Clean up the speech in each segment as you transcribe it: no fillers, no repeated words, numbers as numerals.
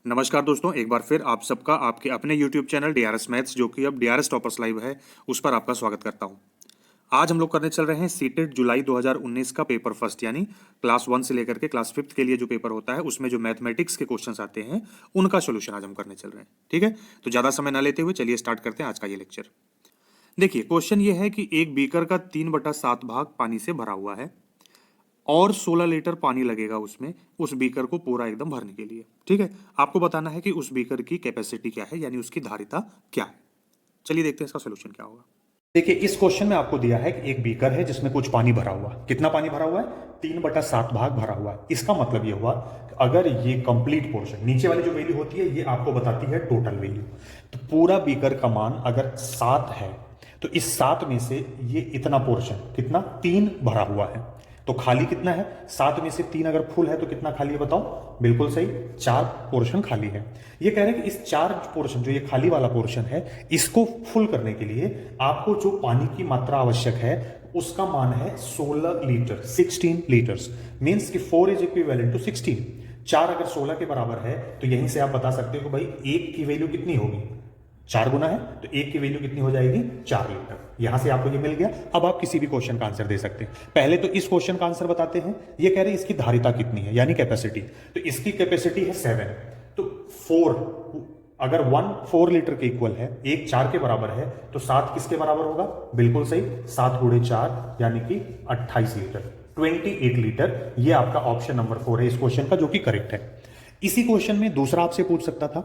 नमस्कार दोस्तों, एक बार फिर आप सबका आपके अपने YouTube चैनल डीआरएस मैथ्स, जो कि अब डीआरएस टॉपर्स लाइव है, उस पर आपका स्वागत करता हूं। आज हम लोग करने चल रहे हैं सीटेट जुलाई 2019 का पेपर फर्स्ट, यानी क्लास 1 से लेकर के क्लास 5th के लिए जो पेपर होता है उसमें जो मैथमेटिक्स के क्वेश्चंस आते हैं उनका सोल्यूशन आज हम करने चल रहे हैं। ठीक है, तो ज़्यादा समय ना लेते हुए चलिए स्टार्ट करते हैं आज का ये लेक्चर। देखिए, क्वेश्चन ये है कि एक बीकर का 3/7 भाग पानी से भरा हुआ है और 16 लीटर पानी लगेगा उसमें, उस बीकर को पूरा एकदम भरने के लिए। ठीक है, आपको बताना है कि उस बीकर की कैपेसिटी क्या है, यानी उसकी धारिता क्या है। चलिए देखते हैं इसका सोल्यूशन क्या होगा। देखिए, इस क्वेश्चन में आपको दिया है कि एक बीकर है जिसमें कुछ पानी भरा हुआ है। कितना पानी भरा हुआ है? 3/7 भाग भरा हुआ है। इसका मतलब ये हुआ कि अगर ये कंप्लीट पोर्शन, नीचे वाली जो वैल्यू होती है ये आपको बताती है टोटल वैल्यू। तो पूरा बीकर का मान अगर 7 है तो इस 7 में से ये इतना पोर्शन, कितना, 3 भरा हुआ है। तो खाली कितना है? 7 में से 3 अगर फुल है तो कितना खाली है बताओ? बिल्कुल सही, 4 पोर्शन खाली है। ये कह रहे हैं कि इस 4 पोर्शन, जो ये खाली वाला पोर्शन है, इसको फुल करने के लिए आपको जो पानी की मात्रा आवश्यक है उसका मान है 16 लीटर, 16 लीटर्स। मीन्स कि 4 इज इक्विवेलेंट टू 16। 4 अगर 16 के बराबर है तो यहीं से आप बता सकते हो कि भाई एक की वैल्यू कितनी होगी, 4 गुना है तो एक की वैल्यू कितनी हो जाएगी? 4 लीटर। यहां से आपको ये मिल गया। अब आप किसी भी क्वेश्चन का आंसर दे सकते हैं। पहले तो इस क्वेश्चन का आंसर बताते हैं। ये कह रहे हैं इसकी धारिता कितनी है, यानी कैपेसिटी। तो इसकी कैपेसिटी है 7। तो 4, अगर 1 4 लीटर के इक्वल है, एक 4 के बराबर है, तो 7 किसके बराबर होगा? बिल्कुल सही, 7 गुणे 4 यानी कि 28 लीटर, 28 लीटर। ये आपका ऑप्शन नंबर 4 है इस क्वेश्चन का, जो कि करेक्ट है। इसी क्वेश्चन में दूसरा आपसे पूछ सकता था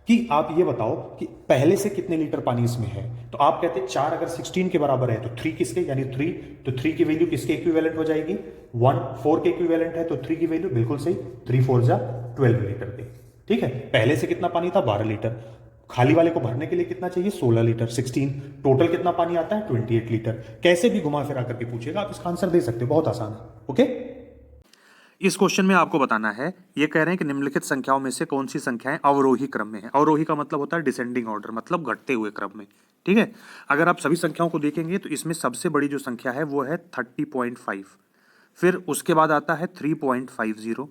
कि आप ये बताओ कि पहले से कितने लीटर पानी इसमें है। तो आप कहते 4 अगर 16 के बराबर है तो 3 किसके, यानी 3, तो 3 की वैल्यू किसके इक्विवेलेंट हो जाएगी? 1 4 के इक्विवेलेंट है, तो 3 की वैल्यू बिल्कुल सही, 3 4 जा 12 लीटर के। ठीक है, पहले से कितना पानी था? 12 लीटर। खाली वाले को भरने के लिए कितना चाहिए? 16 लीटर, 16। टोटल कितना पानी आता है? 28 लीटर। कैसे भी घुमा फिरा करके पूछेगा, आप इसका आंसर दे सकते हो, बहुत आसान है। ओके, इस क्वेश्चन में आपको बताना है, ये कह रहे हैं कि निम्नलिखित संख्याओं में से कौन सी संख्याएं अवरोही क्रम में है। अवरोही का मतलब होता है डिसेंडिंग ऑर्डर, मतलब घटते हुए क्रम में। ठीक है, अगर आप सभी संख्याओं को देखेंगे तो इसमें सबसे बड़ी जो संख्या है वो है 30.5, फिर उसके बाद आता है 3.50,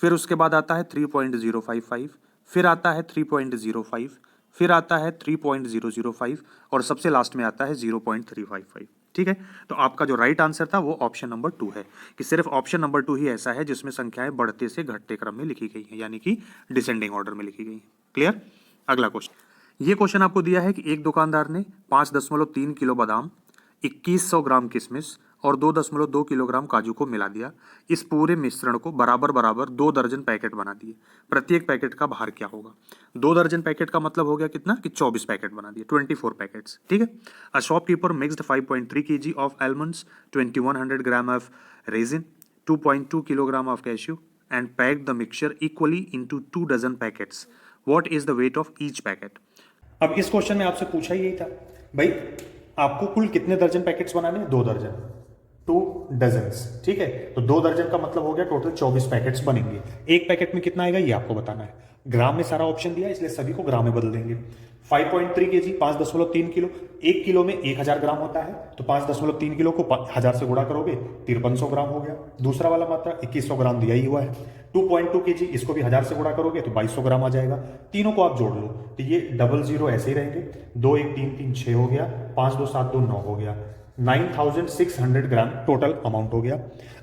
फिर उसके बाद आता है 3.055, फिर आता है 3.05, फिर आता है 3.005 और सबसे लास्ट में आता है 0.355। ठीक है, तो आपका जो राइट आंसर था वो ऑप्शन नंबर 2 है, कि सिर्फ ऑप्शन नंबर 2 ही ऐसा है जिसमें संख्याएं बढ़ते से घटते क्रम में लिखी गई हैं, यानी कि डिसेंडिंग ऑर्डर में लिखी गई हैं। क्लियर? अगला क्वेश्चन, ये क्वेश्चन आपको दिया है कि एक दुकानदार ने 5.3 किलो बादाम, 2100 ग्राम किशमिश और 2.2 किलोग्राम काजू को मिला दिया। इस पूरे मिश्रण को बराबर बराबर 2 दर्जन पैकेट बना दिए। प्रत्येक पैकेट का भार क्या होगा? 2 दर्जन पैकेट का मतलब हो गया कितना, कि 24 पैकेट बना दिए, 24 पैकेट्स। ठीक है, a shopkeeper mixed 5.3 kg of almonds, 2100 gram of raisin, 2.2 kilogram of cashew and packed the mixture equally into 2 dozen packets. What is the weight of each packet? अब इस क्वेश्चन में आपसे पूछा यही था, भाई आपको कुल कितने दर्जन पैकेट्स बनाने हैं? 2 दर्जन, 2 डजन्स। ठीक है, तो 2 दर्जन का मतलब हो गया टोटल 24 पैकेट्स बनेंगे। एक पैकेट में कितना आएगा ये आपको बताना है। ग्राम में सारा ऑप्शन दिया इसलिए सभी को ग्राम में बदल देंगे। 5.3 kg, 5.3 किलो। 1 किलो में 1000 ग्राम होता है, तो 5.3 किलो को 1000 से गुणा करोगे, 5300 ग्राम हो गया। दूसरा वाला मात्रा 2100 ग्राम दिया ही हुआ है। 2.2 kg, इसको भी 1000 से गुणा करोगे तो 2200 ग्राम आ जाएगा। तीनों को आप जोड़ लो तो ये 00 ऐसे ही रहेंगे। 2 1 3 3 6 हो गया, 5 2 7 2 9 हो गया। 9600 ग्राम टोटल अमाउंट हो गया।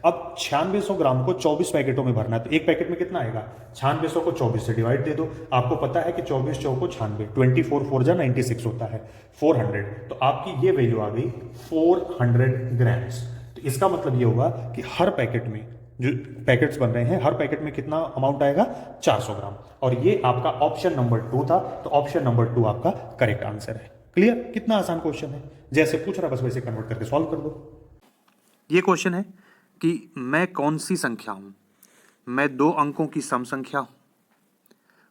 अब 9600 ग्राम को 24 पैकेटों में भरना है, तो एक पैकेट में कितना आएगा? 9600 को 24 से डिवाइड दे दो। आपको पता है कि 24 चौको 96, 24 4 जा 96 होता है, 400। तो आपकी ये वैल्यू आ गई 400 ग्राम्स। तो इसका मतलब ये हुआ कि हर पैकेट में जो पैकेट्स बन रहे हैं, हर पैकेट में कितना अमाउंट आएगा? 400 ग्राम। और ये आपका ऑप्शन नंबर 2 था, तो ऑप्शन नंबर 2 आपका करेक्ट आंसर है। क्लियर? कितना आसान क्वेश्चन है, जैसे पूछ रहा बस वैसे कन्वर्ट करके सॉल्व कर दो। ये क्वेश्चन है कि मैं कौन सी संख्या हूं? मैं 2 अंकों की सम संख्या हूं,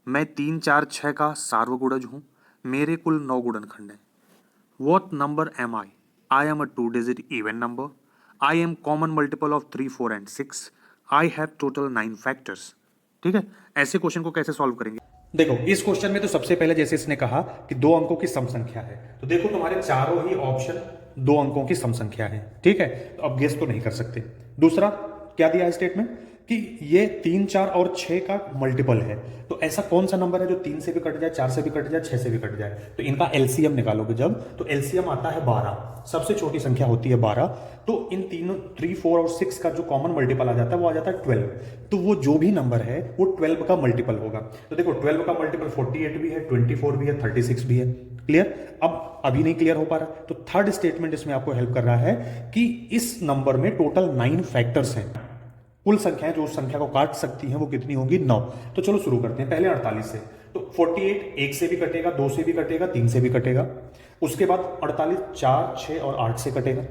मैं 3 4 6 का सार्वगुणज हूं, मेरे कुल 9 गुणनखंड हैं। What number am I? I am a 2-digit even number. I am common multiple of 3 4 and 6. I have total 9 factors. ठीक है, ऐसे क्वेश्चन को कैसे सॉल्व करेंगे? देखो, इस क्वेश्चन में तो सबसे पहले जैसे इसने कहा कि 2 अंकों की सम संख्या है, तो देखो तुम्हारे चारों ही ऑप्शन 2 अंकों की सम संख्या है। ठीक है, तो अब गेस तो नहीं कर सकते। दूसरा क्या दिया है स्टेटमेंट कि ये 3, 4 और 6 का मल्टीपल है, तो ऐसा कौन सा नंबर है जो 3 से भी कट जाए, 4 से भी कट जाए, 6 से भी कट जाए? तो इनका एलसीएम निकालोगे जब, तो एलसीएम आता है 12, सबसे छोटी संख्या होती है 12, तो इन तीनों 3, 4 और 6 का जो कॉमन मल्टीपल आ जाता है वो आ जाता है 12। तो वो जो भी नंबर है वो 12 का मल्टीपल होगा। तो देखो 12 का मल्टीपल 48 भी है, 24 भी है, 36 भी है। क्लियर? अब अभी नहीं क्लियर हो पा रहा, तो थर्ड स्टेटमेंट इसमें आपको हेल्प कर रहा है कि इस नंबर में टोटल 9 फैक्टर्स हैं। कुल संख्याएं जो उस संख्या को काट सकती हैं वो कितनी होगी? 9। तो चलो शुरू करते हैं पहले 48 से। तो 48 1 से भी कटेगा, 2 से भी कटेगा, 3 से भी कटेगा। उसके बाद 48 4, 6 और 8 से कटेगा।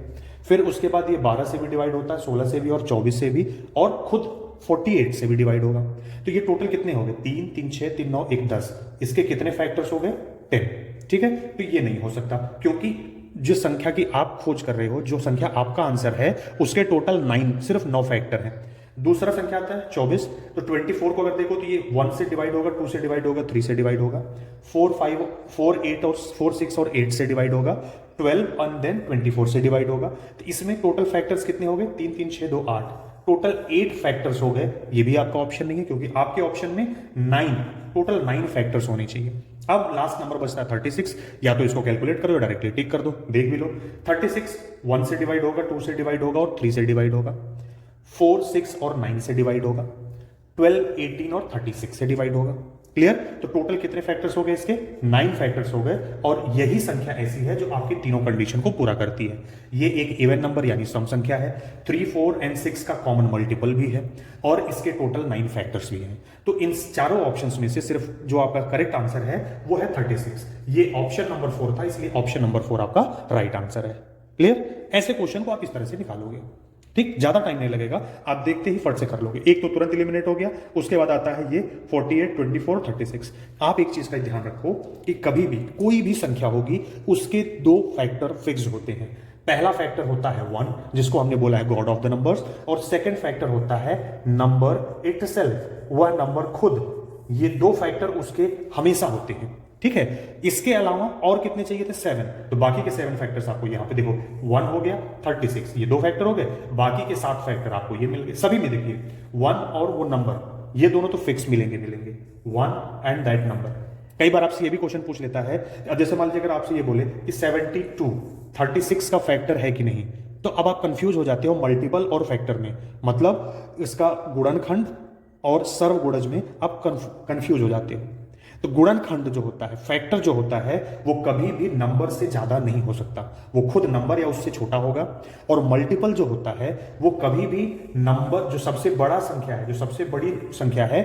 फिर उसके बाद ये 12 से भी डिवाइड होता है, 16 से भी और 24 से भी, और खुद 48 से भी डिवाइड होगा। तो ये टोटल कितने हो गए? 3 3 6 3 9 1 10। इसके कितने फैक्टर्स हो गए? 10। ठीक है, तो ये नहीं हो सकता क्योंकि जिस संख्या की आप खोज कर रहे हो, जो संख्या आपका आंसर है, उसके टोटल 9, सिर्फ 9 फैक्टर हैं। दूसरा संख्या आता है 24। तो 24 को अगर देखो तो ये 1 से डिवाइड होगा, 2 से डिवाइड होगा, 3 से डिवाइड होगा, 4 5 4 8 और 4 6 और 8 से डिवाइड होगा, 12 और देन 24 से डिवाइड होगा। तो इसमें टोटल फैक्टर्स कितने हो गए? 3 3 6 2 8, टोटल 8 फैक्टर्स हो गए। ये भी आपका ऑप्शन नहीं है क्योंकि आपके ऑप्शन में 9, टोटल 9 फैक्टर्स होने चाहिए। अब लास्ट नंबर बचता है 36। या तो इसको कैलकुलेट करो या डायरेक्टली टिक कर दो, देख भी लो। 36 1 से डिवाइड होगा, 2 से डिवाइड होगा और 3 से डिवाइड होगा, 4 6 और 9 से डिवाइड होगा, 12 18 और 36 से डिवाइड होगा। क्लियर? तो टोटल कितने फैक्टर्स हो गए इसके? 9 फैक्टर्स हो गए। और यही संख्या ऐसी है जो आपकी तीनों कंडीशन को पूरा करती है। ये एक इवन नंबर यानी सम संख्या है, 3 4 एंड 6 का कॉमन मल्टीपल भी है, और इसके टोटल 9 फैक्टर्स भी हैं। तो इन चारों ऑप्शंस में से सिर्फ जो आपका करेक्ट आंसर है वो है 36। ये ऑप्शन नंबर 4 था, इसलिए ऑप्शन नंबर 4 आपका राइट आंसर है। क्लियर? ऐसे क्वेश्चन को आप इस तरह से निकालोगे, ठीक, ज्यादा टाइम नहीं लगेगा, आप देखते ही फट से कर लोगे। एक तो तुरंत एलिमिनेट हो गया, उसके बाद आता है ये 48 24 36। आप एक चीज का ध्यान रखो कि कभी भी कोई भी संख्या होगी उसके 2 फैक्टर फिक्स होते हैं। पहला फैक्टर होता है 1, जिसको हमने बोला है गॉड ऑफ द नंबर्स, और सेकंड फैक्टर होता है नंबर इटसेल्फ, वह नंबर खुद। ये 2 फैक्टर उसके हमेशा होते हैं। ठीक है, इसके अलावा और कितने चाहिए थे? 7। तो बाकी के 7 फैक्टर्स आपको यहां पे देखो, 1 हो गया, 36, ये 2 फैक्टर हो गए, बाकी के 7 फैक्टर आपको ये मिल गए। सभी में देखिए 1 और वो नंबर, ये दोनों तो फिक्स मिलेंगे 1 एंड दैट नंबर। कई बार आपसे ये भी क्वेश्चन पूछ लेता है, जैसे मान लीजिए अगर आपसे ये बोले कि 72 36 का फैक्टर है कि नहीं, तो अब आप कंफ्यूज हो जाते हो मल्टीपल और फैक्टर में, मतलब इसका गुणनखंड और सर्वगुणज में आप कंफ्यूज हो जाते हो। तो गुणनखंड जो होता है, फैक्टर जो होता है, वो कभी भी नंबर से ज्यादा नहीं हो सकता, वो खुद नंबर या उससे छोटा होगा। और मल्टीपल जो होता है वो कभी भी नंबर, जो सबसे बड़ा संख्या है, जो सबसे बड़ी संख्या है,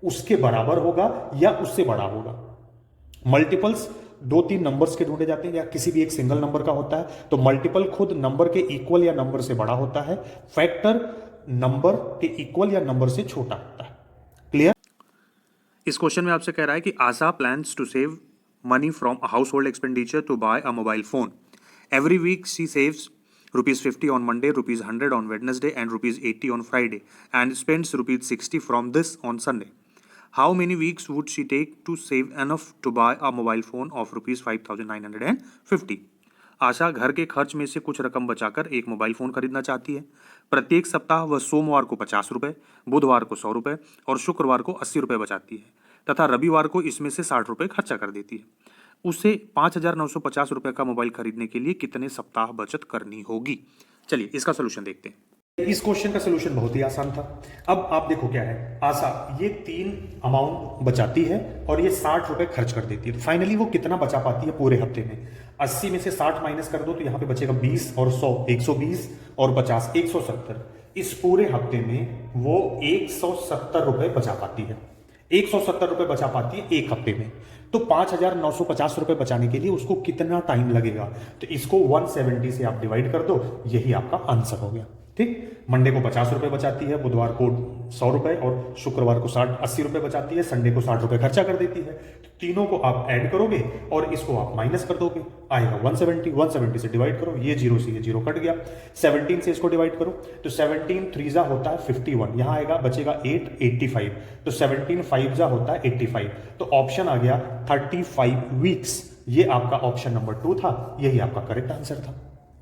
उसके बराबर होगा या उससे बड़ा होगा। मल्टीपल्स 2-3 नंबर्स के ढूंढे जाते हैं या किसी भी एक सिंगल नंबर का होता है, तो मल्टीपल खुद नंबर के इक्वल या नंबर से बड़ा होता है, फैक्टर नंबर के इक्वल या नंबर से छोटा होता है। क्लियर? इस क्वेश्चन में आपसे कह रहा है कि Asha plans to save money from a household expenditure to buy a mobile phone. Every week she saves ₹50 on Monday, ₹100 on Wednesday, and ₹80 on Friday, and spends ₹60 from this on Sunday. How many weeks would she take to save enough to buy a mobile phone of ₹5,950? आशा घर के खर्च में से कुछ रकम बचाकर एक mobile phone खरीदना चाहती है। प्रत्येक सप्ताह वह सोमवार को ₹50, बुधवार को ₹100 और शुक्रवार को ₹80 बचाती है तथा रविवार को इसमें से ₹60 खर्चा कर देती है। उसे ₹5,950 का मोबाइल खरीदने के लिए कितने सप्ताह बचत करनी होगी? चलिए इसका सोल्यूशन देखते हैं। इस क्वेश्चन का सोल्यूशन बहुत ही आसान था। अब आप देखो क्या है, आशा ये 3 अमाउंट बचाती है और ये ₹60 खर्च कर देती है। तो फाइनली वो कितना बचा पाती है पूरे हफ्ते में? 80 में से 60 माइनस कर दो तो यहां पे बचेगा 20 और 100, 120 और 50, 170। इस पूरे हफ्ते में वो ₹170 बचा पाती है। ₹170 बचा पाती है एक हफ्ते में। तो ₹5,950 बचाने के लिए उसको कितना टाइम लगेगा? तो इसको 170 से आप डिवाइड कर दो, यही आपका आंसर हो गया। ठीक, मंडे को ₹50 बचाती है, बुधवार को ₹100 और शुक्रवार को 80 बचाती है, संडे को ₹60 खर्चा कर देती है। तो तीनों को आप ऐड करोगे और इसको आप माइनस कर दोगे, आएगा 170। 170 से डिवाइड करो, ये 0 से ये 0 कट गया। 17 से इसको डिवाइड करो तो 17 3 जा होता है 51, यहां आएगा बचेगा 8 85। तो 17 5 जा होता है 85। तो ऑप्शन आ गया 35 वीक्स। ये आपका ऑप्शन नंबर 2 था, यही आपका करेक्ट आंसर था।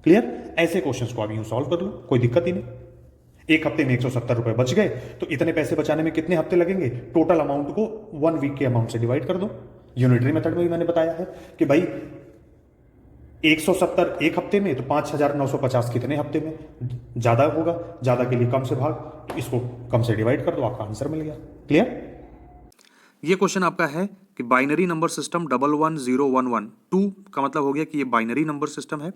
क्लियर? ऐसे क्वेश्चंस को आप यूं सॉल्व कर लो, कोई दिक्कत ही नहीं। एक हफ्ते में 170 रुपए बच गए, तो इतने पैसे बचाने में कितने हफ्ते लगेंगे? टोटल अमाउंट को 1 वीक के अमाउंट से डिवाइड कर दो। यूनिटरी मेथड में भी मैंने बताया है कि भाई 170 एक हफ्ते में, तो 5,950 कितने हफ्ते में? ज्यादा होगा, ज्यादा के लिए कम से भाग, इसको कम से डिवाइड कर दो, आपका आंसर मिल गया। क्लियर? ये क्वेश्चन आपका है कि बाइनरी नंबर सिस्टम 11011 2 का मतलब हो गया कि ये बाइनरी नंबर सिस्टम है,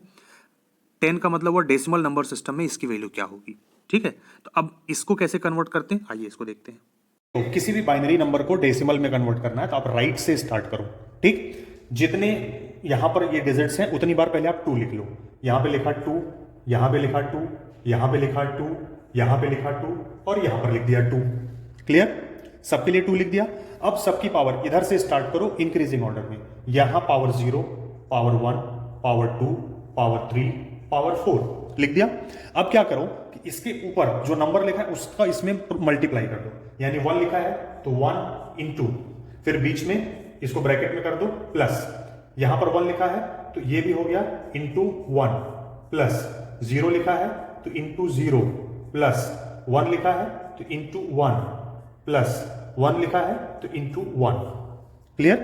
10 का मतलब हुआ डेसिमल नंबर सिस्टम में इसकी वैल्यू क्या होगी। ठीक है, तो अब इसको कैसे कन्वर्ट करते हैं, आइए इसको देखते हैं। तो किसी भी बाइनरी नंबर को डेसिमल में कन्वर्ट करना है तो आप राइट से स्टार्ट करो। ठीक, जितने यहां पर ये डिजिट्स हैं उतनी बार पहले आप 2 लिख लो। यहां पे लिखा 2, यहां पे लिखा 2, यहां पे लिखा 2, यहां पे लिखा 2 और यहां पर लिख दिया 2। क्लियर? सबके लिए 2 लिख दिया। अब सबकी पावर इधर से स्टार्ट करो इंक्रीजिंग ऑर्डर में। यहां power 0, power 1, power 2, power 3, power 4 लिख दिया। अब क्या करो कि इसके ऊपर जो नंबर लिखा है उसका इसमें मल्टीप्लाई कर दो। यानी 1 लिखा है तो 1 इंटू, फिर बीच में इसको ब्रैकेट में कर दो प्लस, यहां पर 1 लिखा है तो ये भी हो गया इंटू 1 प्लस, 0 लिखा है तो इंटू 0 प्लस, 1 लिखा है तो इंटू 1 प्लस, 1 लिखा है तो इंटू 1। क्लियर?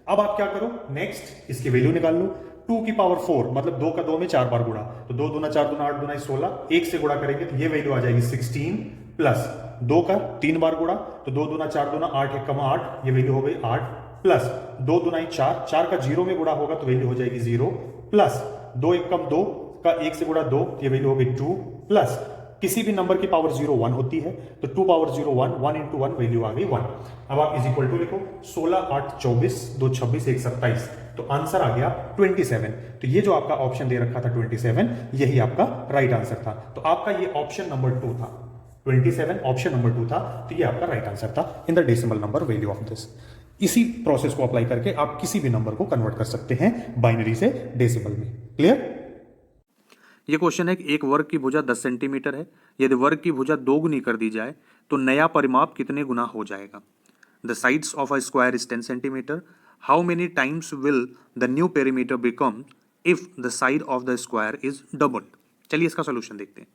अब आप क्या करो, नेक्स्ट इसकी वैल्यू निकाल लो। 2 की पावर 4 मतलब 2 का 2 में 4 बार गुणा, तो 2 दूना 4 दूना 8 दूना 16, 1 से गुणा करेंगे तो ये वैल्यू आ जाएगी 16 प्लस 2 का 3 बार गुणा, तो 2 दूना 4 दूना 8 1 8, ये वैल्यू हो गई 8 प्लस 2 दूना 4, 4 का 0 में गुणा होगा तो वैल्यू हो जाएगी 0 प्लस 2 1 2 का 1 से गुणा 2, ये वैल्यू हो गई 2 प्लस किसी भी नंबर की पावर 0 1 होती है तो 2 पावर 0 1, 1 इंटू 1 वैल्यू आ गई 1। अब आप इज इक्वल टू लिखो 16 8 24 2 26 1 27, तो आंसर आ गया 27। तो ये जो आपका ऑप्शन दे रखा था 27, यही आपका राइट आंसर था। तो आपका ये ऑप्शन नंबर 2 था, 27 ऑप्शन नंबर 2 था, तो ये आपका राइट आंसर था in the decimal number value of this. इसी प्रोसेस को अप्लाई करके आप किसी भी नंबर को कन्वर्ट कर सकते हैं बाइनरी से डेसिमल में। क्लियर? ये क्वेश्चन है कि एक वर्ग की भुजा 10 सेंटीमीटर है, यदि वर्ग की भुजा 2 गुनी कर दी जाए तो नया परिमाप कितने गुना हो जाएगा। The sides of a square is 10 centimetre, how many times will the new perimeter become if the side of the square is doubled. चलिए इसका सोल्यूशन देखते हैं।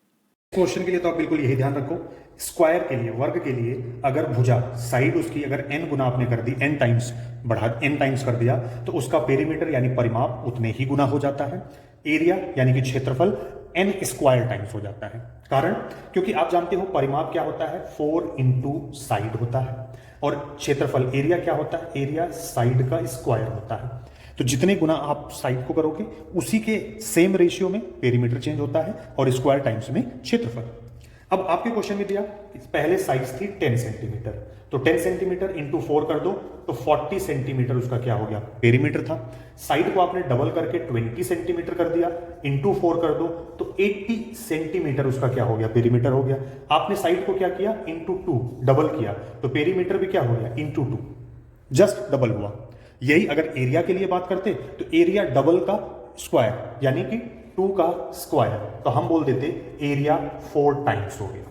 क्वेश्चन के लिए तो आप बिल्कुल यही ध्यान रखो, स्क्वायर के लिए, वर्ग के लिए, अगर भुजा साइड उसकी अगर n गुना आपने कर दी, n टाइम्स बढ़ा, n टाइम्स कर दिया, तो उसका पेरीमीटर यानी परिमाप उतने ही गुना हो जाता है। एरिया यानी कि क्षेत्रफल n स्क्वायर टाइम्स हो जाता है। कारण, क्योंकि आप जानते हो परिमाप क्या होता है, 4 इंटू साइड होता है, और क्षेत्रफल एरिया क्या होता है, एरिया साइड का स्क्वायर होता है। तो जितने गुना आप साइड को करोगे उसी के सेम रेशियो में पेरीमीटर चेंज होता है और स्क्वायर टाइम्स में क्षेत्रफल। अब आपके क्वेश्चन में दिया पहले साइज थी 10 सेंटीमीटर, तो 10 सेंटीमीटर इंटू 4 कर दो तो 40 सेंटीमीटर उसका क्या हो गया, पेरीमीटर था। साइड को आपने डबल करके 20 सेंटीमीटर कर दिया, इंटू 4 कर दो तो 80 सेंटीमीटर उसका क्या हो गया, पेरीमीटर हो गया। आपने साइड को क्या किया, इंटू 2 डबल किया, तो पेरीमीटर भी क्या हो गया, इंटू 2, जस्ट डबल हुआ। यही अगर एरिया के लिए बात करते तो एरिया डबल का स्क्वायर यानी कि 2 का स्क्वायर, तो हम बोल देते एरिया 4 टाइम्स हो गया।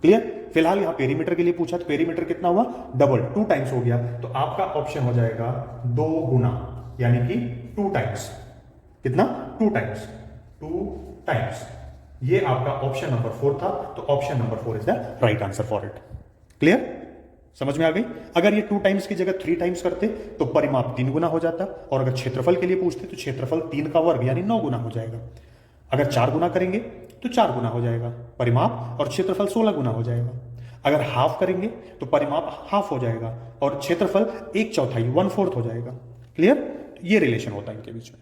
क्लियर? फिलहाल यहां पेरीमीटर के लिए पूछा तो पेरीमीटर कितना हुआ, डबल, 2 टाइम्स हो गया, तो आपका ऑप्शन हो जाएगा 2 गुना यानी कि 2 टाइम्स। कितना, 2 टाइम्स, 2 टाइम्स। ये आपका ऑप्शन नंबर 4 था, तो option number 4 is the right answer for it. Clear? समझ में आ गई? अगर ये 2 टाइम्स की जगह 3 टाइम्स करते तो परिमाप 3 गुना हो जाता, और अगर क्षेत्रफल के लिए पूछते तो क्षेत्रफल 3 का वर्ग यानी 9 गुना हो जाएगा। अगर 4 गुना करेंगे तो 4 गुना हो जाएगा परिमाप, और क्षेत्रफल 16 गुना हो जाएगा। अगर हाफ करेंगे तो परिमाप हाफ हो जाएगा और क्षेत्रफल 1/4 1/4 हो जाएगा। क्लियर? ये रिलेशन होता है इनके बीच में।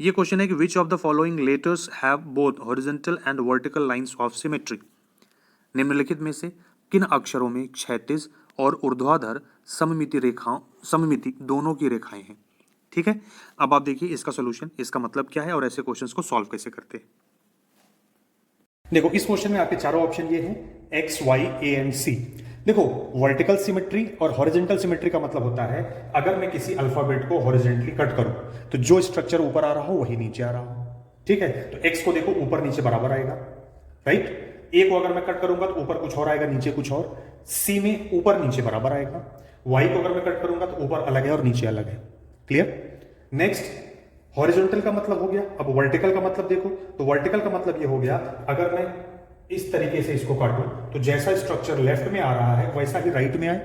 ये क्वेश्चन है कि which of the following letters have both horizontal and vertical lines of symmetry. निम्नलिखित में से किन अक्षरों में क्षैतिज और ऊर्ध्वाधर सममिति दोनों की रेखाएं हैं। ठीक है, अब आप देखिए इसका सॉल्यूशन, इसका मतलब क्या है और ऐसे क्वेश्चंस को सॉल्व कैसे करते हैं। देखो इस क्वेश्चन में आपके चारों ऑप्शन ये हैं, एक्स, वाई, ए एंड सी। देखो वर्टिकल सिमेट्री और हॉरिजॉन्टल सिमेट्री का मतलब होता है अगर मैं किसी अल्फाबेट को हॉरिजॉन्टली कट करूं तो जो स्ट्रक्चर ऊपर आ रहा हो वही नीचे आ रहा हो। ठीक है, तो एक्स को देखो ऊपर नीचे बराबर आएगा, राइट। ए को अगर मैं कट करूंगा तो ऊपर कुछ और आएगा, नीचे कुछ और। सी में ऊपर नीचे बराबर आएगा। वाई को अगर मैं कट करूंगा तो ऊपर अलग है और नीचे अलग है। क्लियर? नेक्स्ट हॉरिजॉन्टल का मतलब हो गया। अब वर्टिकल का मतलब देखो, तो वर्टिकल का मतलब ये हो गया अगर मैं इस तरीके से इसको काटूं तो जैसा स्ट्रक्चर लेफ्ट में आ रहा है वैसा ही राइट में आए,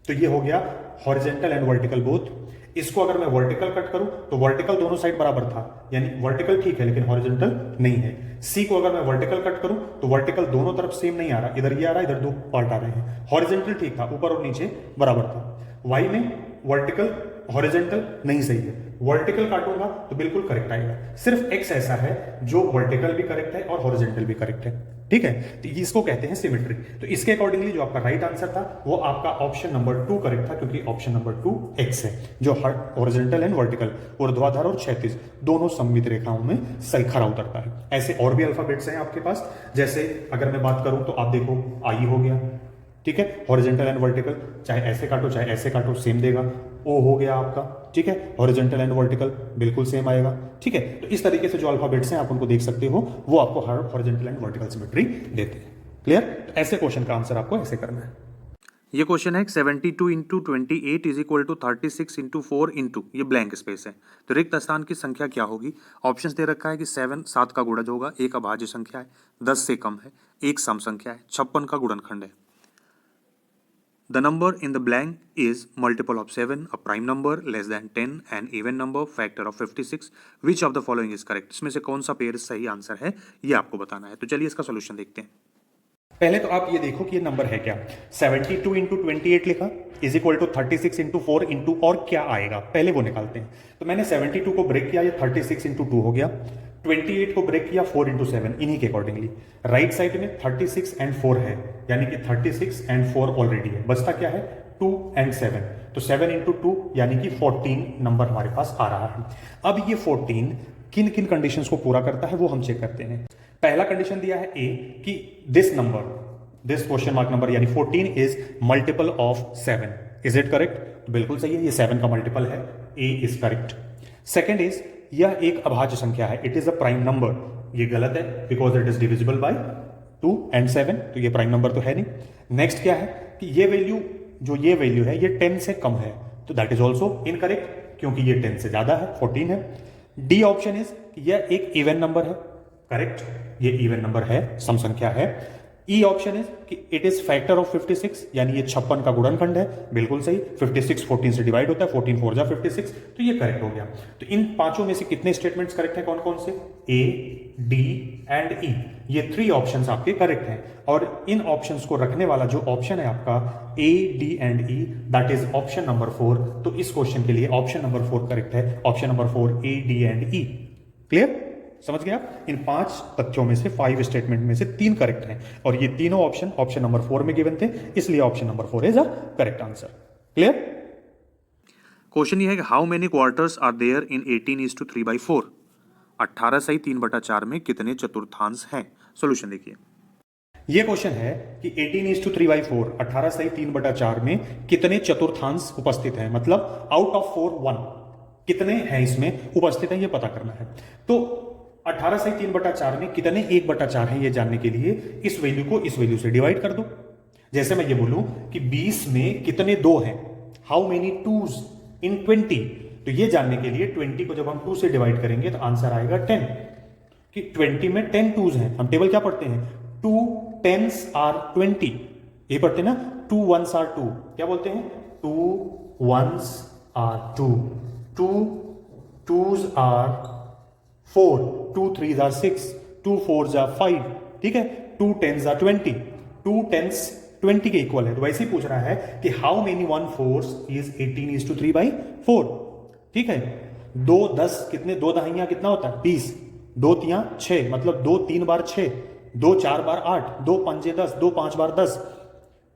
तो ये हो गया हॉरिजेंटल एंड वर्टिकल बोथ। इसको अगर मैं वर्टिकल कट करूं तो वर्टिकल दोनों साइड बराबर था, यानी वर्टिकल ठीक है लेकिन हॉरिजेंटल नहीं है। सी को अगर मैं वर्टिकल कट करूं तो वर्टिकल दोनों तरफ सेम नहीं आ रहा, इधर ये आ रहा है, इधर दो पार्ट आ रहे हैं। हॉरिजेंटल ठीक था, ऊपर और नीचे बराबर था। वाई में वर्टिकल हॉरिजेंटल नहीं सही है, वर्टिकल काटूंगा तो बिल्कुल करेक्ट आएगा। सिर्फ एक्स ऐसा है जो वर्टिकल भी करेक्ट है और हॉरिजेंटल भी करेक्ट है, ठीक है। तो इसको कहते हैं सिमेट्री। तो इसके अकॉर्डिंगली जो आपका राइट आंसर था वो आपका ऑप्शन नंबर 2 करेक्ट था, क्योंकि ऑप्शन नंबर 2 एक्स है, जो हॉरिजेंटल एंड वर्टिकल ऊर्ध्वाधर और क्षैतिज दोनों सममित रेखाओं में सही खरा उतरता है। ऐसे और भी अल्फाबेट्स हैं आपके पास, जैसे अगर मैं बात करूं तो आप देखो आई हो गया, ठीक है, हॉरिजेंटल एंड वर्टिकल, चाहे ऐसे काटो चाहे ऐसे काटो सेम देगा। ओ हो गया आपका, ठीक है, हॉरिजेंटल एंड वर्टिकल बिल्कुल सेम आएगा, ठीक है। तो इस तरीके से जो अल्फाबेट्स हैं आप उनको देख सकते हो, वो आपको हर हॉरिजेंटल एंड वर्टिकल सिमेट्री देते हैं। क्लियर? तो ऐसे क्वेश्चन का आंसर आपको ऐसे करना है। ये क्वेश्चन है 72 into 28 is equal to 36 into 4 into, ये ब्लैंक स्पेस है, तो रिक्त स्थान की संख्या क्या होगी। ऑप्शंस दे रखा है कि 7 का गुणज होगा, एक अभाज्य संख्या है, 10 से कम है, एक सम संख्या है, 56 का गुणनखंड है। The number in the blank is multiple of 7, a prime number, less than 10, an even number, factor of 56. Which of the following is correct? इसमें से कौन सा पेयर सही आंसर है ये आपको बताना है। तो चलिए इसका सॉल्यूशन देखते हैं। पहले तो आप ये देखो कि ये नंबर है क्या। 72 इंटू 28 लिखा is equal to 36 into 4 into और क्या आएगा, पहले वो निकालते हैं। तो मैंने 72 को ब्रेक किया, ये 36 इंटू 2 हो गया। 28 को ब्रेक किया 4 इंटू 7, इन्हीं के अकॉर्डिंगली। राइट साइड में 36 एंड 4 है, यानी कि 36 एंड 4 ऑलरेडी है, बचता क्या है 2 एंड 7, तो 7 इंटू 2 यानी कि 14 नंबर हमारे पास आ रहा है। अब ये 14 किन किन कंडीशंस को पूरा करता है वो हम चेक करते हैं। पहला कंडीशन दिया है ए कि this number, this question mark number यानी 14 is multiple of 7। Is it correct? बिल्कुल सही है, ये 7 का मल्टीपल है, ए इज करेक्ट। सेकेंड इज यह एक अभाज्य संख्या है, it is a prime number, ये गलत है because it is divisible by 2 and 7, तो ये प्राइम नंबर तो है नहीं। नेक्स्ट क्या है कि ये वैल्यू, जो ये वैल्यू है ये 10 से कम है, तो दैट इज ऑल्सो इनकरेक्ट क्योंकि ये 10 से ज्यादा है, 14 है। डी ऑप्शन इज यह एक इवन नंबर है, करेक्ट, ये इवन नंबर है, सम संख्या है। ई ऑप्शन इज कि इट इज फैक्टर ऑफ 56, यानी ये 56 का गुणनखंड है, बिल्कुल सही। 56 14 से डिवाइड होता है, 14 4 जा 56, तो ये करेक्ट हो गया। तो इन पांचों में से कितने स्टेटमेंट्स करेक्ट है, कौन कौन से? ए, डी एंड ई, ये 3 ऑप्शंस आपके करेक्ट हैं। और इन ऑप्शंस को रखने वाला जो ऑप्शन है आपका A, D and E, that is option number 4। तो इस क्वेश्चन के लिए ऑप्शन नंबर 4 करेक्ट है, option number 4 A, D and E. Clear? समझ गए आप? इन 5 तथ्यों में से 5 स्टेटमेंट में से 3 करेक्ट हैं, और ये तीनों ऑप्शन ऑप्शन नंबर 4 में गिवन थे, इसलिए option number 4 is a correct answer. Clear? Question ये है कि how many quarters are there in 18:3/4, 18 सही 3/4 में कितने चतुर्थांश हैं। सॉल्यूशन देखिए। ये क्वेश्चन है कि 18:3/4, 18 सही 3/4 में कितने चतुर्थांश उपस्थित हैं, मतलब आउट ऑफ 4 1 कितने हैं इसमें उपस्थित है, ये पता करना है। तो 18 सही 3/4 में कितने 1/4 है, ये जानने के लिए इस वैल्यू को इस वैल्यू से डिवाइड कर दो। जैसे मैं ये बोलूं कि 20 में कितने 2 हैं, हाउ मेनी टूज इन 20, तो ये जानने के लिए 20 को जब हम 2 से डिवाइड करेंगे तो आंसर आएगा 10, कि 20 में 10 टूज हैं। हम टेबल क्या पढ़ते हैं, 2 10s are 20, ये पढ़ते हैं ना, 2 1s are 2, क्या बोलते हैं, 2 1s are 2, 2 2s are 4, 2 3s are 6, 2 4s are 5, ठीक है, 2 10s are 20, 2 10s 20 के इक्वल है। तो वैसे ही पूछ रहा है कि हाउ मेनी 1/4 इज 18:3/4, ठीक है। 2 10 कितने, 2 दहाइयां कितना होता है 20, 2 तियां 6, मतलब 2 3 बार 6, 2 4 बार 8, 2 5 10, 2 5 बार 10,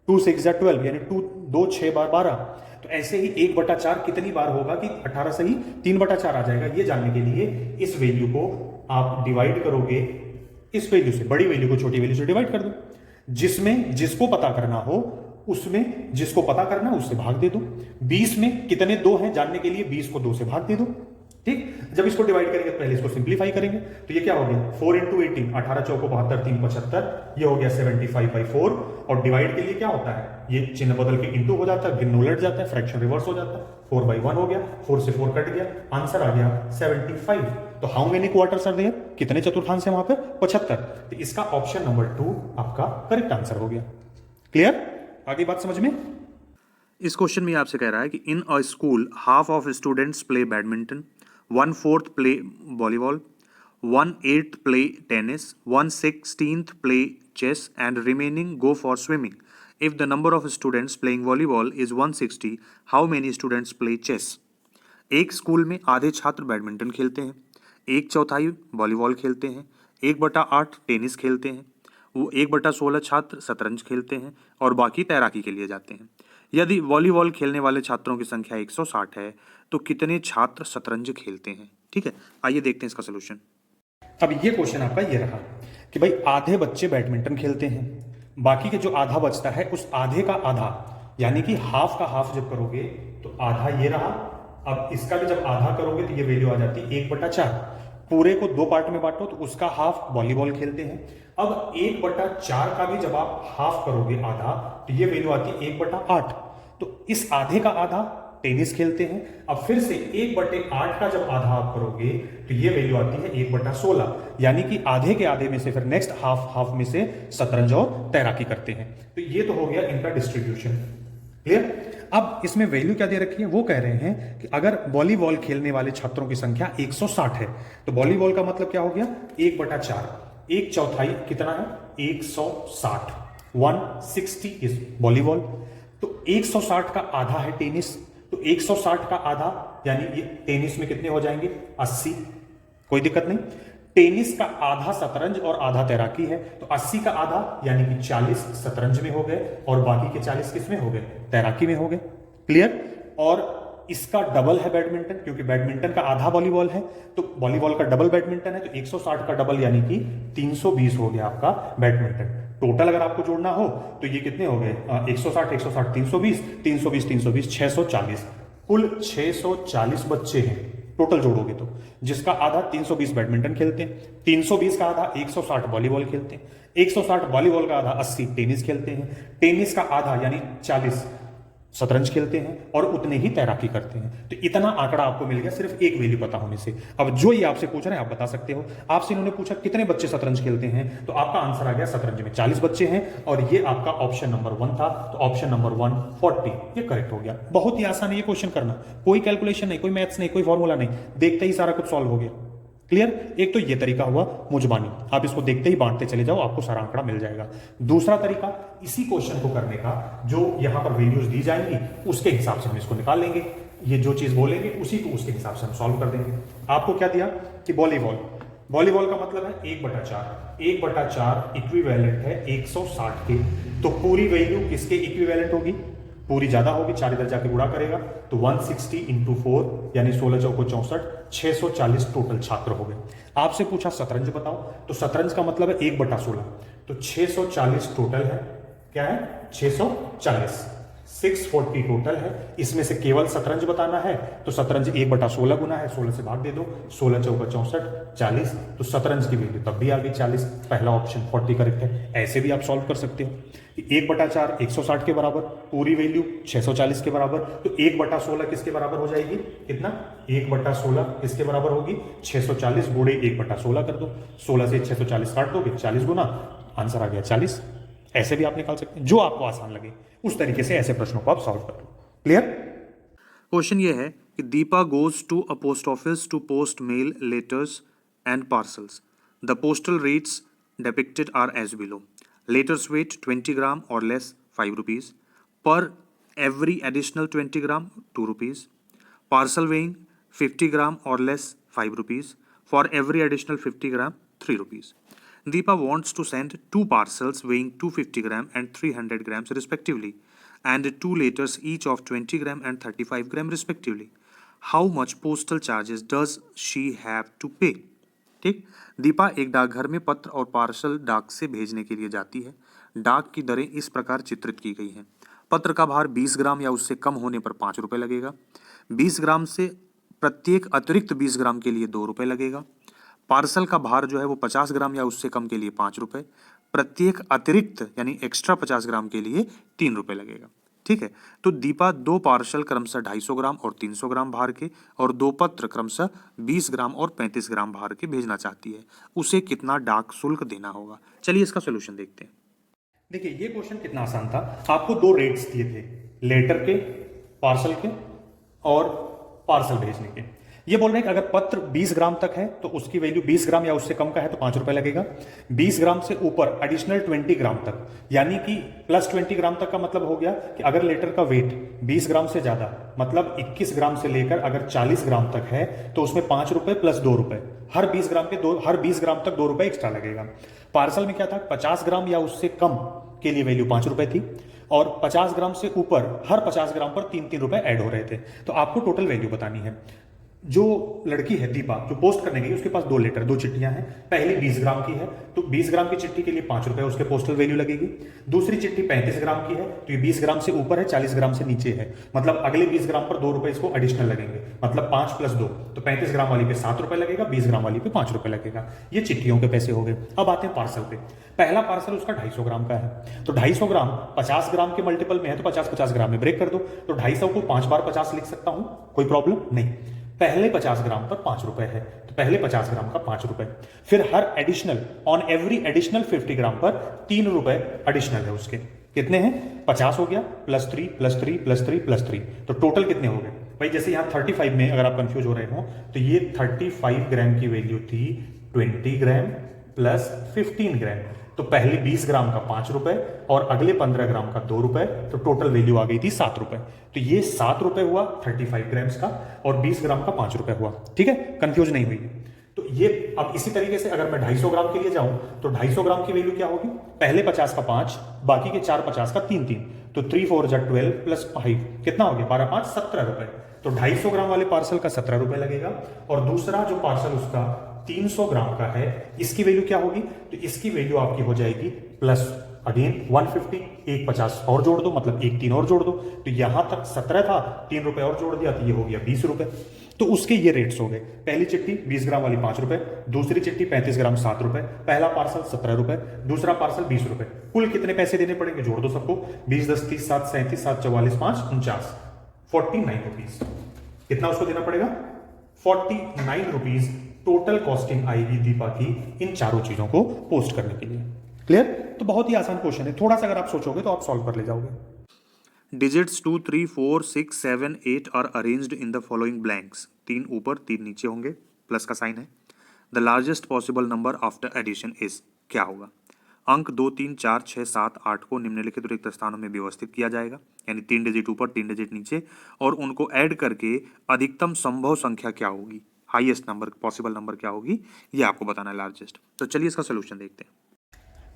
2 6 जा 12, यानी 2 6 बार 12। तो ऐसे ही 1/4 कितनी बार होगा कि 18 से ही 3/4 आ जाएगा। ये जानने के लिए इस वैल्यू को आप डिवाइड करोगे इस वैल्यू से, बड़ी वैल्यू को छोटी वैल्यू से डिवाइड कर दो, जिसमें जिसको पता करना हो उसमें जिसको पता करना है उससे भाग दे दो। 20 में कितने 2 हैं जानने के लिए 20 को 2 से भाग दे दो, ठीक। जब इसको डिवाइड करेंगे तो पहले इसको सिंप्लीफाई करेंगे, तो ये क्या हो गया 4 इंटू 18, 18 चौको 72, 3 75, ये हो गया 75/4। और डिवाइड के लिए क्या होता है, ये चिन्ह बदल के इंटू हो जाता है, भिन्न उलट जाता है, फ्रैक्शन रिवर्स हो जाता है, 4/1 हो गया, 4 से 4 कट गया, आंसर आ गया 75। तो how many quarters are there, कितने चतुर्थांश है वहां पे, 75। तो इसका ऑप्शन नंबर 2 आपका करेक्ट आंसर हो गया। क्लियर, आगे बात समझ में। इस क्वेश्चन में आपसे कह रहा है कि in a school half of students play badminton, 1/4 play volleyball, 1/8 play tennis, 1/16 play chess and remaining go for swimming. If the number of students playing volleyball is 160, how many students play chess? एक school में आधे छात्र badminton खेलते हैं, 1/4 volleyball खेलते हैं, 1/8 tennis खेलते हैं, वो 1/16 छात्र शतरंज खेलते हैं और बाकी तैराकी के लिए जाते हैं। यदि वॉलीबॉल खेलने वाले छात्रों की संख्या 160 है तो कितने छात्र शतरंज खेलते हैं? ठीक है, आइए देखते हैं इसका सोल्यूशन। अब ये क्वेश्चन आपका ये रहा कि भाई आधे बच्चे बैडमिंटन खेलते हैं, बाकी के जो आधा बचता है उस आधे का आधा, यानी कि हाफ का हाफ जब करोगे तो आधा ये रहा। अब इसका भी जब आधा करोगे तो ये वैल्यू आ जाती है 1/4। पूरे को 2 पार्ट में बांटो तो उसका हाफ वॉलीबॉल खेलते हैं। अब 1/4 का भी जब आप हाफ करोगे आधा तो ये वैल्यू आती है 1/8। तो इस आधे का आधा टेनिस खेलते हैं। अब फिर से 1/8 का जब आधा आप करोगे तो ये वैल्यू आती है 1/16, यानी कि आधे के आधे में से फिर नेक्स्ट हाफ में से शतरंज और तैराकी करते हैं। तो ये तो हो गया इनका डिस्ट्रीब्यूशन। क्लियर। अब इसमें वैल्यू क्या दे रखी है, वो कह रहे हैं कि अगर वॉलीबॉल खेलने वाले छात्रों की संख्या 160 है तो वॉलीबॉल का मतलब क्या हो गया 1/4, 1/4 कितना है 160, 160 इज वॉलीबॉल। तो 160 का आधा है टेनिस, तो 160 का आधा यानी ये टेनिस में कितने हो जाएंगे 80, कोई दिक्कत नहीं। टेनिस का आधा शतरंज और आधा तैराकी है, तो 80 का आधा यानी कि 40 शतरंज में हो गए और बाकी के 40 किस में हो गए, तैराकी में हो गए। क्लियर। और इसका डबल है बैडमिंटन, क्योंकि बैडमिंटन का आधा वॉलीबॉल है, तो वॉलीबॉल का डबल बैडमिंटन है, तो 160 का डबल यानी कि 320 हो गया आपका बैडमिंटन। टोटल अगर आपको जोड़ना हो तो ये कितने हो गए 160 160 320 320 320 640, कुल 640 बच्चे हैं टोटल जोड़ोगे तो, जिसका आधा 320 बैडमिंटन खेलते हैं, 320 का आधा 160 वॉलीबॉल खेलते हैं, 160 वॉलीबॉल का आधा 80 टेनिस खेलते हैं, टेनिस का आधा यानी 40 शतरंज खेलते हैं और उतने ही तैराकी करते हैं। तो इतना आंकड़ा आपको मिल गया सिर्फ एक वैल्यू पता होने से। अब जो ये आपसे पूछ रहे हैं आप बता सकते हो। आपसे इन्होंने पूछा कितने बच्चे शतरंज खेलते हैं, तो आपका आंसर आ गया शतरंज में 40 बच्चे हैं और ये आपका ऑप्शन नंबर 1 था, तो ऑप्शन नंबर 1 40 ये करेक्ट हो गया। बहुत ही आसान है ये क्वेश्चन करना, कोई कैलकुलेशन नहीं, कोई मैथ्स नहीं, कोई फॉर्मूला नहीं, देखते ही सारा कुछ सॉल्व हो गया। क्लियर। एक तो ये तरीका हुआ मुजबानी, आप इसको देखते ही बांटते चले जाओ, आपको सारा आंकड़ा मिल जाएगा। दूसरा तरीका इसी क्वेश्चन को करने का, जो यहां पर वैल्यूज दी जाएंगी उसके हिसाब से हम इसको निकाल लेंगे, ये जो चीज बोलेंगे उसी को उसके हिसाब से हम सॉल्व कर देंगे। आपको क्या दिया कि वॉलीबॉल, वॉलीबॉल का मतलब है 1/4, 1/4 इक्विवेलेंट है 160 के, तो पूरी वैल्यू किसके इक्विवेलेंट होगी, पूरी ज्यादा होगी, 4 इधर जाके गुणा करेगा तो 160 इंटू 4 यानी 16 चौको 64, 640 टोटल छात्र हो गए। आपसे पूछा शतरंज बताओ, तो शतरंज का मतलब है 1/16, तो 640 टोटल है, क्या है 640, 640 टोटल है। इसमें से केवल शतरंज बताना है तो शतरंज 1/16 गुना है, 16 से भाग दे दो, 16 चौका 64 40, तो शतरंज की वैल्यू तब भी आ गई 40। पहला ऑप्शन 40 करेक्ट है। ऐसे भी आप सॉल्व कर सकते हो, 1/4 160 के बराबर, पूरी वैल्यू 640 के बराबर, तो 1/16 किसके बराबर हो जाएगी, कितना 1/16 किसके बराबर होगी 640 गुणे 1/16 कर दो, 16 से 640 काट दोगे 40 गुना, आंसर आ गया 40। ऐसे भी आप निकाल सकते हैं, जो आपको आसान लगे उस तरीके से ऐसे प्रश्नों को आप सॉल्व कर लो। क्लियर। क्वेश्चन ये है कि Deepa goes to a post office to post mail letters and parcels. The postal rates depicted are as below. Letters weight 20 gram or less 5 rupees. Per every additional 20 gram 2 rupees. Parcel weighing 50 gram or less 5 rupees. For every additional 50 gram 3 rupees. Deepa wants to send 2 parcels weighing 250 gram and 300 grams respectively, and 2 letters each of 20 gram and 35 gram respectively. How much postal charges does she have to pay? ठीक, दीपा एक डाकघर में पत्र और parcel डाक से भेजने के लिए जाती है। डाक की दरें इस प्रकार चित्रित की गई हैं। पत्र का भार 20 ग्राम या उससे कम होने पर 5 रुपये लगेगा। 20 ग्राम से प्रत्येक अतिरिक्त 20 ग्राम के लिए 2 रुपये लगेगा। पार्सल का भार जो है वो 50 ग्राम या उससे कम के लिए 5 रुपये, प्रत्येक अतिरिक्त यानी एक्स्ट्रा 50 ग्राम के लिए 3 रुपये लगेगा। ठीक है। तो दीपा 2 पार्सल क्रमशः 250 ग्राम और 300 ग्राम भार के और 2 पत्र क्रमशः 20 ग्राम और 35 ग्राम भार के भेजना चाहती है। उसे कितना डाक शुल्क देना होगा? चलिए इसका सोल्यूशन देखते हैं। देखिए ये क्वेश्चन कितना आसान था। आपको दो रेट्स दिए थे, लेटर के, पार्सल के और पार्सल भेजने के। ये बोल रहे हैं कि अगर पत्र 20 ग्राम तक है तो उसकी वैल्यू 20 ग्राम या उससे कम का है तो 5 रुपए लगेगा। 20 ग्राम से ऊपर एडिशनल 20 ग्राम तक, यानी कि प्लस 20 ग्राम तक का मतलब हो गया कि अगर लेटर का वेट 20 ग्राम से ज्यादा, मतलब 21 ग्राम से लेकर अगर 40 ग्राम तक है तो उसमें 5 रुपए प्लस 2 रुपए, हर 20 ग्राम तक 2 रुपए एक्स्ट्रा लगेगा। पार्सल में क्या था, 50 ग्राम या उससे कम के लिए वैल्यू 5 रुपए थी और 50 ग्राम से ऊपर हर 50 ग्राम पर 3-3 रुपए ऐड हो रहे थे। तो आपको टोटल वैल्यू बतानी है। जो लड़की है दीपा, जो पोस्ट करने गई, उसके पास दो लेटर, दो चिट्ठियां हैं। पहली 20 ग्राम की है तो 20 ग्राम की चिट्ठी के लिए 5 रुपए उसके पोस्टल वैल्यू लगेगी। दूसरी चिट्ठी 35 ग्राम की है तो ये 20 ग्राम से ऊपर है, 40 ग्राम से नीचे है, मतलब अगले 20 ग्राम पर 2 रुपए इसको एडिशनल लगेंगे, मतलब 5 + 2 तो 35 ग्राम वाली पे 7 रुपए लगेगा, 20 ग्राम वाली पे 5 रुपए लगेगा। ये चिट्ठियों के पैसे हो गए। अब आते हैं पार्सल पे। पहला पार्सल उसका 250 ग्राम का है तो 250 ग्राम 50 ग्राम के मल्टीपल में है तो 50-50 ग्राम में ब्रेक कर दो, तो 250 को 5 बार 50 लिख सकता हूं, कोई प्रॉब्लम नहीं। पहले 50 ग्राम पर 5 रुपए है तो पहले 50 ग्राम का 5 रुपए, फिर हर एडिशनल, ऑन एवरी एडिशनल 50 ग्राम पर 3 रुपए एडिशनल है उसके। कितने हैं, 50 हो गया +3 +3 +3 +3, तो टोटल कितने हो गए भाई? जैसे यहां 35 में अगर आप कंफ्यूज हो रहे हो तो ये 35 ग्राम की वैल्यू थी 20 ग्राम प्लस 15 ग्राम, तो पहले 20 ग्राम का 5 रुपए और अगले 15 ग्राम का 2 रुपए, तो टोटल वैल्यू आ गई थी 7 रुपए। तो ये 7 रुपए हुआ 35 ग्राम्स का और 20 ग्राम का 5 रुपए हुआ। ठीक है, कंफ्यूज नहीं हुई। तो ये अब इसी तरीके से अगर मैं 250 ग्राम के लिए जाऊं तो 250 ग्राम की वैल्यू क्या होगी? पहले 50 का 5, बाकी के 4 50 का 3-3, तो 3 4 जा 12 प्लस 5 कितना हो गया? 12 5 17 रुपए। तो 250 ग्राम वाले पार्सल का 17 रुपए लगेगा और दूसरा जो पार्सल उसका 300 ग्राम का है, इसकी वैल्यू क्या होगी? तो इसकी वैल्यू आपकी हो जाएगी प्लस अगेन 150, एक 50 और जोड़ दो, मतलब एक 3 और जोड़ दो, तो यहां तक 17 था, 3 रुपए और जोड़ दिया तो ये हो गया 20 रुपए। तो उसके ये रेट्स हो गए। पहली चिट्ठी 20 ग्राम वाली 5 रुपए, दूसरी चिट्ठी 35 ग्राम 7 रुपए, पहला पार्सल 17 रुपए, दूसरा पार्सल 20 रुपए। कुल कितने पैसे देने पड़ेंगे? जोड़ दो सबको, 20 10 30 7 37 7 44 5 49, 49 रुपीज। कितना उसको देना पड़ेगा? 49 रुपीज टोटल कॉस्टिंग आएगी दीपा की इन चारों चीजों को पोस्ट करने के लिए। क्लियर? तो बहुत ही आसान क्वेश्चन है, थोड़ा सा अगर आप सोचोगे तो आप सॉल्व कर ले जाओगे। Digits 2 3 4 6 7 8 are arranged in the following blanks. 3 ऊपर 3 नीचे होंगे, प्लस का साइन है। The largest possible number after addition is, क्या होगा? अंक 2 3 4 6 7 8 को निम्नलिखित रिक्त स्थानों में व्यवस्थित किया जाएगा, यानी 3 डिजिट ऊपर 3 डिजिट नीचे, और उनको ऐड करके अधिकतम संभव संख्या क्या होगी, हाईएस्ट नंबर पॉसिबल नंबर क्या होगी, ये आपको बताना है लार्जेस्ट। तो चलिए इसका सोल्यूशन देखते हैं।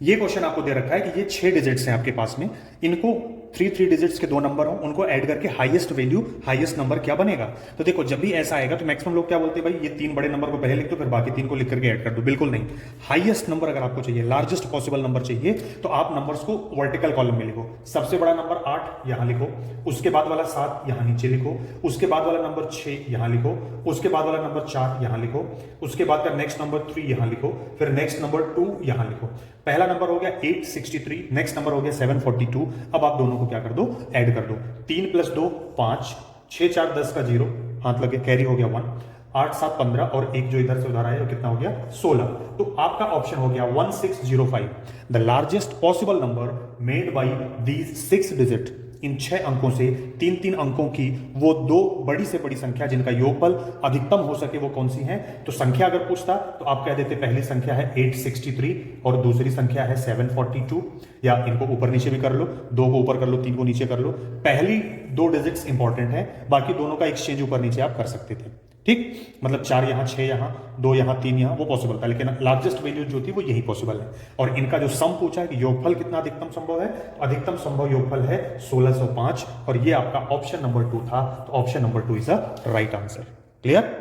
ये क्वेश्चन आपको दे रखा है कि ये 6 डिजिट्स हैं आपके पास में, इनको 3 डिजिट्स के 2 नंबर हो, उनको ऐड करके हाईएस्ट वैल्यू, हाईएस्ट नंबर क्या बनेगा? तो देखो जब भी ऐसा आएगा तो मैक्सिमम लोग क्या बोलते हैं, भाई ये 3 बड़े नंबर को पहले लिख दो फिर बाकी 3 को लिख करके ऐड कर दो। बिल्कुल नहीं, हाईएस्ट नंबर अगर आपको चाहिए, लार्जेस्ट पॉसिबल नंबर चाहिए, तो आप नंबर्स को वर्टिकल कॉलम में लिखो। सबसे बड़ा नंबर 8 यहां लिखो, उसके बाद वाला 7 यहां नीचे लिखो, उसके बाद वाला नंबर 6 यहां लिखो, उसके बाद वाला नंबर 4 यहां लिखो, उसके बाद का नेक्स्ट नंबर 3 यहां लिखो, फिर नेक्स्ट नंबर 2 यहां लिखो। पहला नंबर हो गया 863, नेक्स्ट नंबर हो गया 742। अब आप दोनों को क्या कर दो, ऐड कर दो। 3 + 2 5, 6 4 10 का 0 हाथ लगे, कैरी हो गया 1, 8 7 15 और एक जो इधर से उधर आया कितना हो गया 16। तो आपका ऑप्शन हो गया 1605, the largest possible number made by these 6 digit. इन 6 अंकों से 3-3 अंकों की वो 2 बड़ी से बड़ी संख्या जिनका योगफल अधिकतम हो सके वो कौन सी है? तो संख्या अगर पूछता तो आप कह देते पहली संख्या है 863 और दूसरी संख्या है 742, या इनको ऊपर नीचे भी कर लो, 2 को ऊपर कर लो, 3 को नीचे कर लो। पहली 2 डिजिट्स इंपॉर्टेंट है, बाकी दोनों का एक्सचेंज ऊपर नीचे आप कर सकते थे। ठीक, मतलब 4 यहां, 6 यहां, 2 यहां, 3 यहां, वो पॉसिबल था, लेकिन लार्जेस्ट वैल्यू जो थी वो यही पॉसिबल है। और इनका जो सम पूछा है कि योगफल कितना अधिकतम संभव है, तो अधिकतम संभव योगफल है 1605, और ये आपका ऑप्शन नंबर 2 था, तो option number 2 is a right answer. Clear?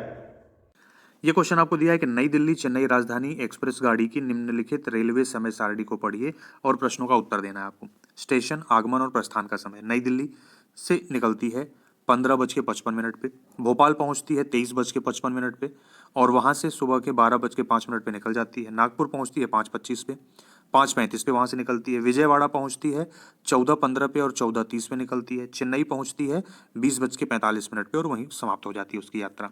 ये क्वेश्चन आपको दिया है कि नई दिल्ली चेन्नई राजधानी एक्सप्रेस गाड़ी की निम्नलिखित रेलवे समय सारणी को पढ़िए और प्रश्नों का उत्तर देना है आपको। स्टेशन, आगमन और प्रस्थान का समय। नई दिल्ली से निकलती है 15:55 पे, भोपाल पहुंचती है 23:55 पे, और वहां से सुबह के 12:05 पे निकल जाती है। नागपुर पहुंचती है 5:25 पे, 5:35 पे वहाँ से निकलती है। विजयवाड़ा पहुँचती है 14:15 पे और 14:30 पे निकलती है। चेन्नई पहुँचती है 20:45 पे और वहीं समाप्त हो जाती है उसकी यात्रा।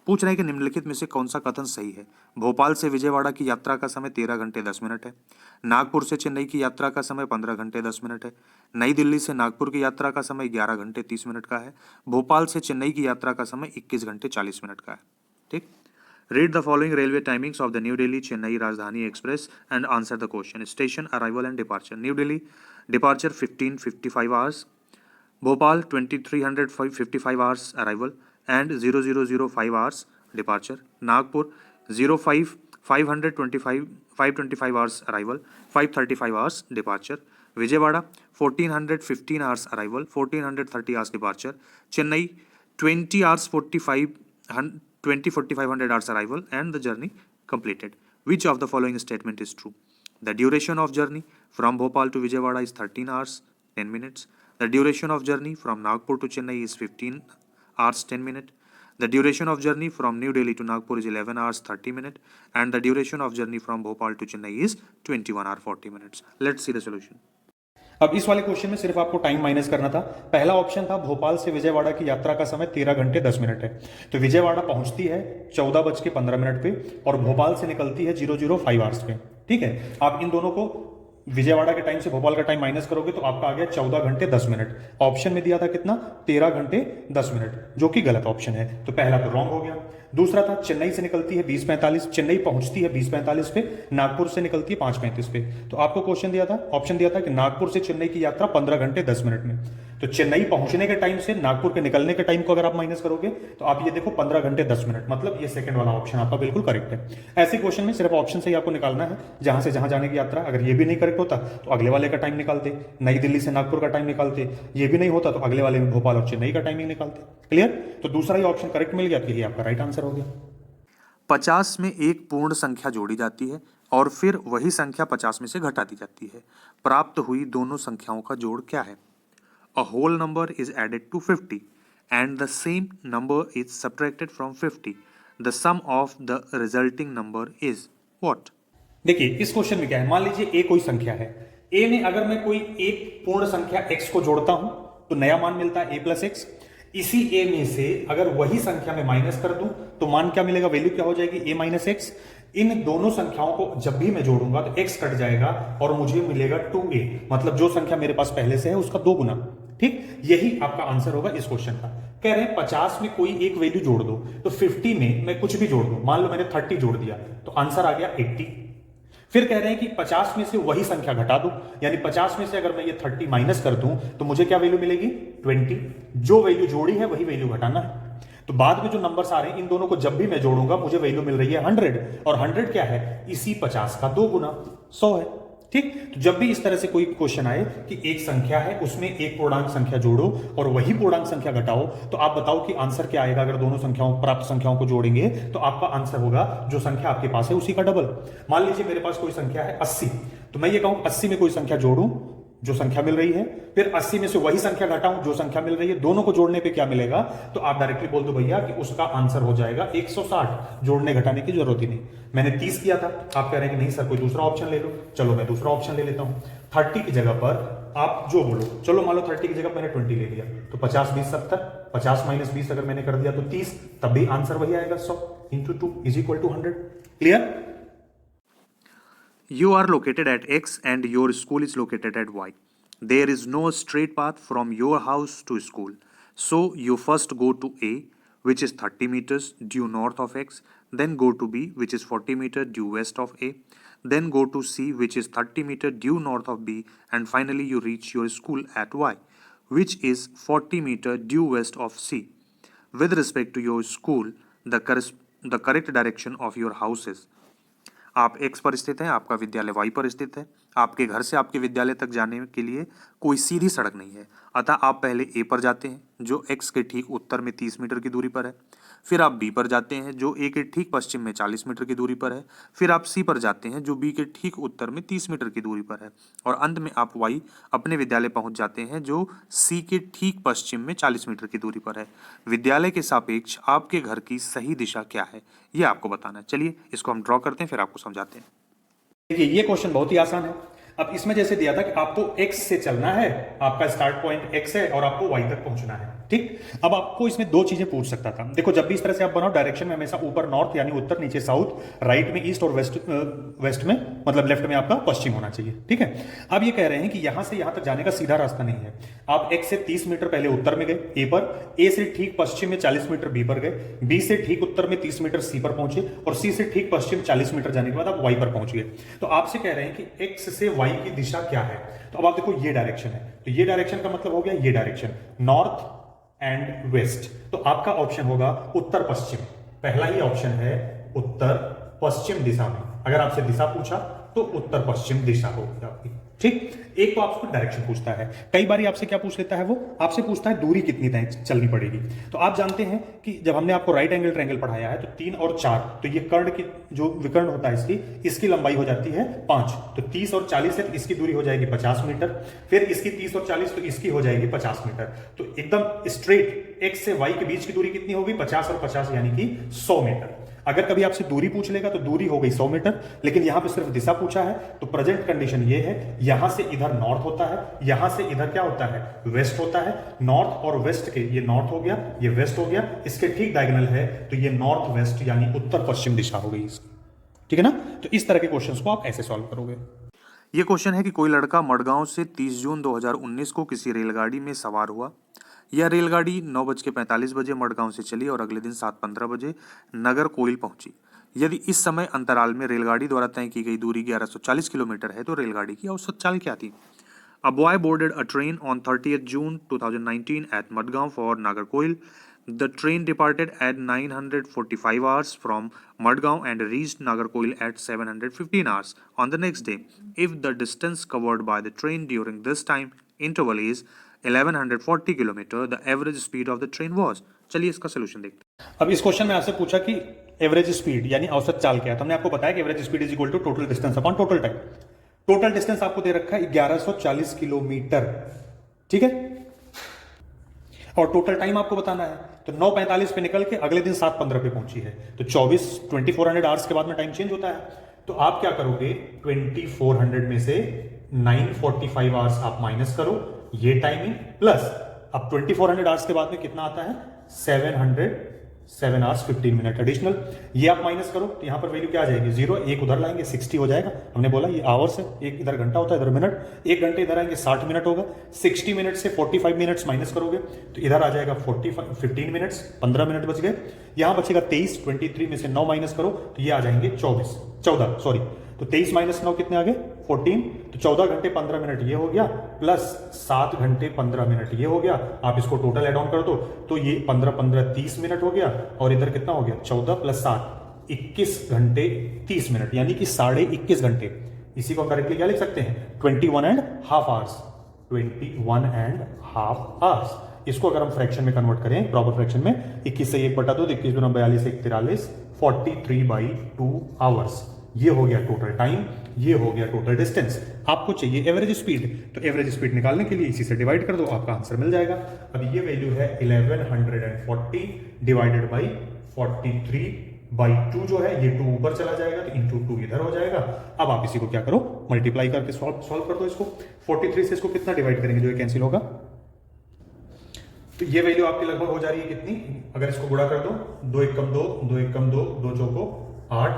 पूछ रहे हैं कि निम्नलिखित में से कौन सा कथन सही है। भोपाल से विजयवाड़ा की यात्रा का समय 13 घंटे 10 मिनट है। नागपुर से चेन्नई की यात्रा का समय 15 घंटे 10 मिनट है। नई दिल्ली से नागपुर की यात्रा का समय 11 घंटे 30 मिनट का है। भोपाल से चेन्नई की यात्रा का समय 21 घंटे 40 मिनट का है। ठीक। Read the following railway timings of the New Delhi Chennai Rajdhani Express and answer the question. Station arrival and departure. New Delhi departure 15:55 hours. Bhopal 2355 hours arrival and 0005 hours departure. Nagpur 05 525 hours arrival, 535 hours departure. Vijayawada 1415 hours arrival, 1430 hours departure. Chennai 20 hours 4500 hours arrival and the journey completed. Which of the following statement is true? The duration of journey from Bhopal to Vijayawada is 13 hours 10 minutes. The duration of journey from Nagpur to Chennai is 15 hours 10 minutes. The duration of journey from New Delhi to Nagpur is 11 hours 30 minutes. And the duration of journey from Bhopal to Chennai is 21 hours 40 minutes. Let's see the solution. अब इस वाले question में सिर्फ आपको time minus करना था। पहला option था भोपाल से विजयवाड़ा की यात्रा का समय 13 घंटे 10 मिनट है। तो विजयवाड़ा पहुंचती है 14:15 पे और भोपाल से निकलती है 005 आवर्स पे। ठीक है, आप इन दोनों को विजयवाड़ा के टाइम से भोपाल का टाइम माइनस करोगे तो आपका आ गया 14 घंटे 10 मिनट। ऑप्शन में दिया था कितना? 13 घंटे 10 मिनट, जो कि गलत ऑप्शन है। तो पहला तो रॉन्ग हो गया। दूसरा था चेन्नई से निकलती है 20:45, चेन्नई पहुंचती है 20:45 पे, नागपुर से निकलती है 5:35 पे। तो आपको क्वेश्चन दिया था, ऑप्शन दिया था कि नागपुर से चेन्नई की यात्रा 15 घंटे 10 मिनट में। तो चेन्नई पहुंचने के टाइम से नागपुर के निकलने के टाइम को अगर आप माइनस करोगे तो आप ये देखो 15 घंटे 10 मिनट, मतलब ये सेकंड वाला ऑप्शन आपका बिल्कुल करेक्ट है। ऐसे क्वेश्चन में सिर्फ ऑप्शन से ही आपको निकालना है, जहां से जहां जाने की यात्रा। अगर ये भी नहीं करेक्ट होता तो अगले वाले का टाइम निकालते, नई दिल्ली से नागपुर का टाइम निकालते। ये भी नहीं होता तो अगले वाले में भोपाल और चेन्नई का टाइमिंग निकालते। क्लियर? तो दूसरा ही ऑप्शन करेक्ट मिल गया, तो यही आपका राइट आंसर हो गया। 50 में एक पूर्ण संख्या जोड़ी जाती है और फिर वही संख्या 50 में से घटा दी जाती है। प्राप्त हुई दोनों संख्याओं का जोड़ क्या है? A whole number is added to 50 and the same number is subtracted from 50. The sum of the resulting number is what? देखिए इस क्वेश्चन में क्या है, मान लीजिए ए कोई संख्या है। ए में अगर मैं कोई एक पूर्ण संख्या x को जोड़ता हूं तो नया मान मिलता है a प्लस एक्स। इसी a में से अगर वही संख्या में माइनस कर दूं तो मान क्या मिलेगा, वैल्यू क्या हो जाएगी, a माइनस एक्स। इन दोनों संख्याओं को जब भी मैं जोड़ूंगा तो x कट जाएगा और मुझे मिलेगा 2a, मतलब जो संख्या मेरे पास पहले से है उसका 2 गुना। ठीक, यही आपका आंसर होगा इस क्वेश्चन का। कह रहे हैं 50 में कोई एक वैल्यू जोड़ दो, तो 50 में मैं कुछ भी जोड़ दूं, मान लो मैंने 30 जोड़ दिया तो आंसर आ गया 80। फिर कह रहे हैं कि 50 में से वही संख्या घटा दूं, यानी 50 में से अगर मैं ये 30 माइनस कर दूं तो मुझे क्या वैल्यू मिलेगी, 20। जो वैल्यू जोड़ी है वही वैल्यू घटाना है। तो बाद में जो नंबर्स आ रहे हैं इन दोनों को जब भी मैं जोड़ूंगा मुझे वैल्यू मिल रही है 100, और 100 क्या है, इसी 50 का 2 गुना 100 है। ठीक, तो जब भी इस तरह से कोई क्वेश्चन आए कि एक संख्या है उसमें एक पूर्णांक संख्या जोड़ो और वही पूर्णांक संख्या घटाओ, तो आप बताओ कि आंसर क्या आएगा। अगर दोनों संख्याओं प्राप्त संख्याओं को जोड़ेंगे तो आपका आंसर होगा जो संख्या आपके पास है उसी का डबल। मान लीजिए मेरे पास कोई संख्या है 80, तो मैं ये कहूं 80 में कोई संख्या जोड़ूं जो संख्या मिल रही है, फिर 80 में से वही संख्या घटाऊं जो संख्या मिल रही है, दोनों को जोड़ने पे क्या मिलेगा, तो आप डायरेक्टली बोल दो भैया कि उसका आंसर हो जाएगा 160। जोड़ने घटाने की जरूरत ही नहीं। मैंने 30 किया था, आप कह रहे हैं कि नहीं सर कोई दूसरा ऑप्शन ले लो। चलो मैं दूसरा ऑप्शन ले लेता हूं। 30 की जगह पर आप जो बोलो, चलो मान लो 30 की जगह मैंने 20 ले लिया, तो 50 20 70, 50 माइनस 20 अगर मैंने कर दिया तो 30, तब भी आंसर वही आएगा 100 into 2 is equal to 100। Clear? You are located at X and your school is located at Y. There is no straight path from your house to school. So you first go to A, which is 30 meters due north of X, then go to B, which is 40 meters due west of A, then go to C, which is 30 meters due north of B, and finally you reach your school at Y, which is 40 meters due west of C. With respect to your school, the correct direction of your house is. आप X पर स्थित हैं, आपका विद्यालय Y पर स्थित है। आपके घर से आपके विद्यालय तक जाने के लिए कोई सीधी सड़क नहीं है, अतः आप पहले A पर जाते हैं जो X के ठीक उत्तर में 30 मीटर की दूरी पर है। फिर आप B पर जाते हैं जो A के ठीक पश्चिम में 40 मीटर की दूरी पर है। फिर आप C पर जाते हैं जो B के ठीक उत्तर में 30 मीटर की दूरी पर है। और अंत में आप Y अपने विद्यालय पहुंच जाते हैं जो C के ठीक पश्चिम में 40 मीटर की दूरी पर है। विद्यालय के सापेक्ष आपके घर की सही दिशा क्या है, ये आपको बताना है। चलिए इसको हम ड्रॉ करते हैं, फिर आपको समझाते हैं। देखिए ये क्वेश्चन बहुत ही आसान है। अब इसमें जैसे दिया था कि आपको x से चलना है, आपका स्टार्ट पॉइंट x है और आपको y तक पहुंचना है, ठीक। अब आपको इसमें दो चीजें पूछ सकता था। देखो जब भी इस तरह से आप बनाओ, डायरेक्शन में हमेशा ऊपर नॉर्थ यानी उत्तर, नीचे साउथ, राइट में ईस्ट और वेस्ट में मतलब लेफ्ट में आपका पश्चिम होना चाहिए, ठीक है। अब ये कह रहे हैं कि यहां से यहां तक जाने का सीधा रास्ता नहीं है। आप x से 30 मीटर पहले उत्तर में गए ए पर, a से ठीक पश्चिम में 40 मीटर b पर गए, b से ठीक उत्तर में 30 मीटर c पर पहुंचे और c से ठीक पश्चिम 40 मीटर जाने के बाद आप y पर पहुंच गए। तो आपसे कह रहे हैं कि x से y की दिशा क्या है। तो अब आप देखो ये डायरेक्शन है, तो ये डायरेक्शन का मतलब हो गया ये डायरेक्शन, नॉर्थ एंड वेस्ट। तो आपका ऑप्शन होगा उत्तर पश्चिम। पहला ही ऑप्शन है उत्तर पश्चिम दिशा में। अगर आपसे दिशा पूछा तो उत्तर पश्चिम दिशा होगी आपकी, ठीक। एक तो आपको डायरेक्शन पूछता है, कई बार आपसे क्या पूछ लेता है, वो आपसे पूछता है दूरी कितनी तय चलनी पड़ेगी। तो आप जानते हैं कि जब हमने आपको राइट एंगल ट्रायंगल पढ़ाया है तो 3 और 4, तो ये कर्ण की जो विकर्ण होता है इसकी लंबाई हो जाती है 5। तो 30 और 40 है तो इसकी दूरी हो जाएगी 50 मीटर, फिर इसकी 30 और 40 तो इसकी हो जाएगी 50 मीटर। तो एकदम स्ट्रेट x से y के बीच की दूरी कितनी होगी, 50 और 50 यानी कि 100 मीटर। अगर कभी आपसे दूरी पूछ लेगा तो दूरी हो गई 100 मीटर, लेकिन यहां पे सिर्फ दिशा पूछा है। तो प्रेजेंट कंडीशन ये है, यहां से इधर नॉर्थ होता है, यहां से इधर क्या होता है, वेस्ट होता है। नॉर्थ और वेस्ट के, ये नॉर्थ हो गया, ये वेस्ट हो गया, इसके ठीक डायगोनल है तो ये नॉर्थ वेस्ट यानी उत्तर पश्चिम दिशा हो गई इसकी, ठीक है ना। तो इस तरह के क्वेश्चंस को आप ऐसे सॉल्व करोगे। ये क्वेश्चन है कि कोई लड़का मडगांव से 30 जून 2019 को किसी रेलगाड़ी में सवार हुआ। यह रेलगाड़ी 9:45 बजे मडगांव से चली और अगले दिन 7:15 बजे नागरकोइल पहुंची। यदि इस समय अंतराल में रेलगाड़ी द्वारा तय की गई दूरी 1140 किलोमीटर है तो रेलगाड़ी की औसत चाल क्या थी। A boy boarded a train on 30th June 2019 at Madgaon for Nagarkoil. The train departed at 9:45 hours from Madgaon and reached Nagarkoil at 7:15 hours on the next day. If the distance covered by the train during this time interval is 1140 km, the average speed of the train was. चलिए इसका solution देखते हैं। अब इस question में आपसे पूछा कि एवरेज स्पीड यानी औसत चाल क्या है। तो हमने आपको बताया कि average speed is equal to total distance upon total time. Total distance आपको दे रखा है 1140 किलोमीटर, ठीक है। और टोटल टाइम आपको बताना है, तो 9:45 पे निकल के अगले दिन 7:15 पे पहुंची है। तो 2400 आवर्स के बाद में टाइम चेंज होता है। तो आप क्या करोगे, 2400 में से 945 आवर्स आप माइनस करो, ये टाइमिंग प्लस अब 2400 आवर्स के बाद में कितना आता है, 707 आवर्स 15 मिनट एडिशनल। ये आप माइनस करो तो यहां पर वैल्यू क्या आ जाएगी, 0, एक उधर लाएंगे 60 हो जाएगा। हमने बोला ये आवर्स है, एक इधर घंटा होता है इधर मिनट, 1 घंटे इधर आएंगे 60 मिनट होगा। 60 मिनट से 45 मिनट्स माइनस करोगे तो इधर आ जाएगा 15 मिनट्स, 15 मिनट बच गए। यहां बचेगा 23, 23 में से 9 माइनस करो तो ये आ जाएंगे 14 सॉरी। तो 23 माइनस 9 कितने आ गए, 14। तो 14 घंटे 15 मिनट ये हो गया, प्लस 7 घंटे 15 मिनट ये हो गया। आप इसको टोटल एड ऑन कर दो तो ये 15 30 मिनट हो गया, और इधर कितना हो गया, 14 + 7 21 घंटे 30 मिनट, यानी कि 21.5 घंटे। इसी को डायरेक्टली क्या लिख सकते हैं, 21.5 आवर्स, 21.5 आवर्स। इसको अगर हम फ्रैक्शन में कन्वर्ट करें, प्रॉपर फ्रैक्शन में, 21 से 1/2 तो 21 × 42 1 43, 43/2 आवर्स। ये हो गया टोटल टाइम, ये हो गया टोटल डिस्टेंस। आपको चाहिए एवरेज स्पीड, तो एवरेज स्पीड निकालने के लिए इसी से डिवाइड कर दो, आपका आंसर मिल जाएगा। अब ये वैल्यू है 1140 डिवाइडेड बाई 43/2 जो है, ये 2 ऊपर चला जाएगा तो इंटू 2 इधर हो जाएगा। अब आप इसी को क्या करो, मल्टीप्लाई करके सॉल्व कर दो इसको। 43 से इसको कितना डिवाइड करेंगे जो ये कैंसिल होगा, तो ये वैल्यू आपकी लगभग हो जा रही है कितनी, अगर इसको गुणा कर दो, 2 × 2 2 × 2 2 चौको 8,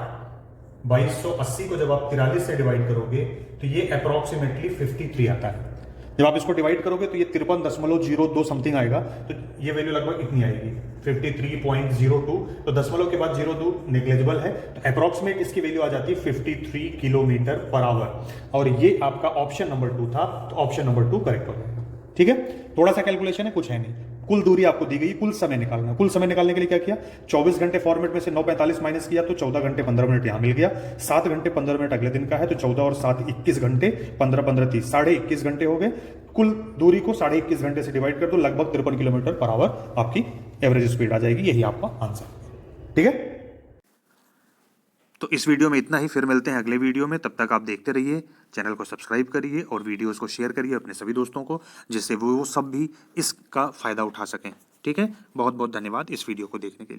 2280 को जब आप 43 से डिवाइड करोगे तो ये अप्रोक्सीमेटली 53 आता है। जब आप इसको डिवाइड करोगे तो ये 53.02 समथिंग आएगा, तो ये वैल्यू लगभग इतनी आएगी 53.02। तो दशमलव के बाद 02 नेग्लिजिबल है, तो अप्रोक्सीमेट इसकी वैल्यू आ जाती है 53 km/h। और ये आपका ऑप्शन नंबर 2 था, तो ऑप्शन नंबर 2 करेक्ट हो जाएगा, ठीक है। थोड़ा सा कैलकुलेशन है, कुछ है नहीं। कुल दूरी आपको दी गई, कुल समय निकालना। कुल समय निकालने के लिए क्या किया, 24 घंटे फॉर्मेट में से 9:45 माइनस किया तो 14 घंटे 15 मिनट यहां मिल गया। 7 घंटे 15 मिनट अगले दिन का है, तो 14 और 7 21 घंटे, 15 15 30 21.5 घंटे हो गए। कुल दूरी को 21.5 घंटे से डिवाइड कर दो, लगभग 53 km/h आपकी एवरेज स्पीड आ जाएगी। यही आपका आंसर, ठीक है। तो इस वीडियो में इतना ही, फिर मिलते हैं अगले वीडियो में। तब तक आप देखते रहिए, चैनल को सब्सक्राइब करिए और वीडियोस को शेयर करिए अपने सभी दोस्तों को, जिससे वो सब भी इसका फायदा उठा सकें, ठीक है। बहुत बहुत धन्यवाद इस वीडियो को देखने के लिए।